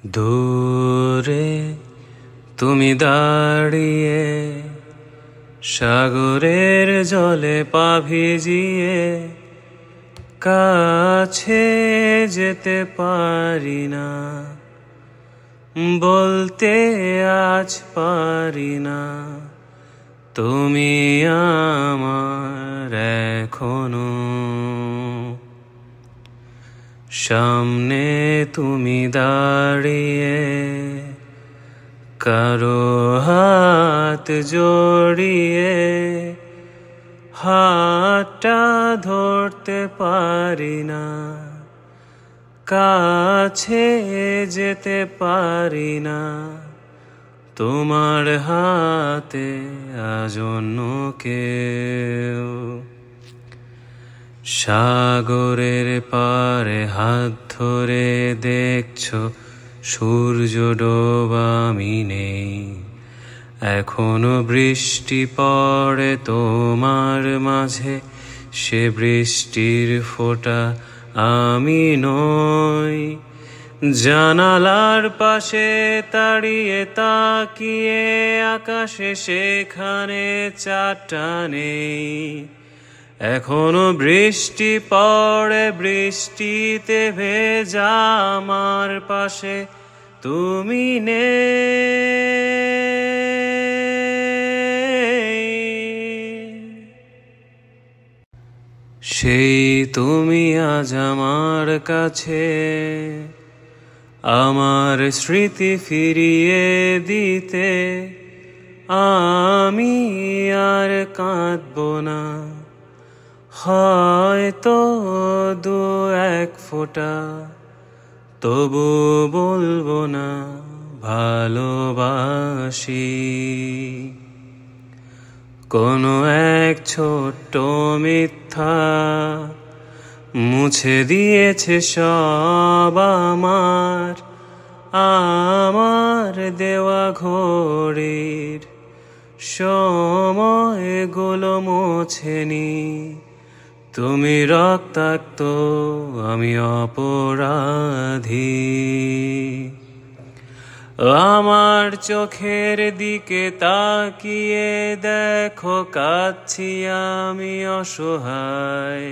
দূরে তুমি দাঁড়িয়ে সাগরের জলে পা ভিজিয়ে, কাছে যেতে পারি না, বলতে আজ পারি না তুমি আমার এখনো। সামনে তুমি দাঁড়িয়ে কারো হাত জড়িয়ে, হাতটা ধরতে পারি না, কাছে যেতে পারি না তোমার হাতে আজ অন্য কেউ। সাগরের পারে হাত ধরে দেখছো সূর্য ডোবা, আমি নেই এখনো বৃষ্টি পড়ে তোমার মাঝে, সে বৃষ্টির ফোঁটা আমি নই। জানালার পাশে দাঁড়িয়ে তাকিয়ে আকাশে, সেখানে চাঁদটা নেই। এখনো বৃষ্টি পড়ে, বৃষ্টিতে ভেজা আমার পাশে তুমি নেই। সেই তুমি আজ আমার কাছে, আমার স্মৃতি ফিরিয়ে দিতে। আমি আর কাঁদবো না, হয়তো দু এক ফোঁটা, তবু বলবো না ভালোবাসি। কোনো এক ছোট্ট মিথ্যা মুছে দিয়েছে সব আমার দেওয়া ঘড়ির সময়গুলো মোছেনি। তুমি রক্তাক্ত, আমি অপরাধী। আমার চোখের দিকে তাকিয়ে দেখো, কাঁদছি আমি অসহায়।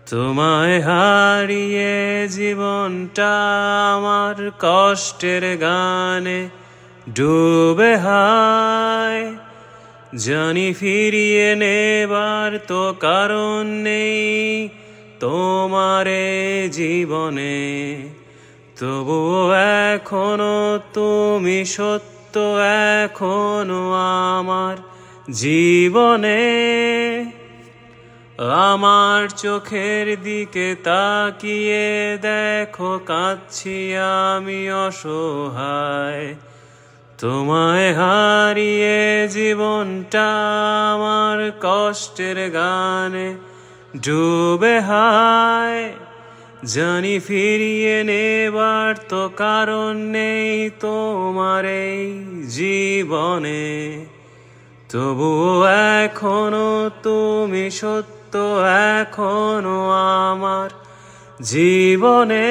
তোমায় হারিয়ে জীবনটা আমার কষ্টের গানে ডুবে হায়। জানি ফিরিয়ে নেবার তো কারণ নেই তোমারে জীবনে, তবুও এখনো তুমি সত্য, এখনো আমার জীবনে। আমার চোখের দিকে তাকিয়ে দেখো, কাঁদছি আমি অসহায়। তোমায় হারিয়ে জীবনটা আমার কষ্টের গানে ডুবে হায়। জানি ফিরিয়ে নেবার তো কারণ নেই তোমার এই জীবনে, তবুও এখনো তুমি সত্য, এখনো আমার জীবনে।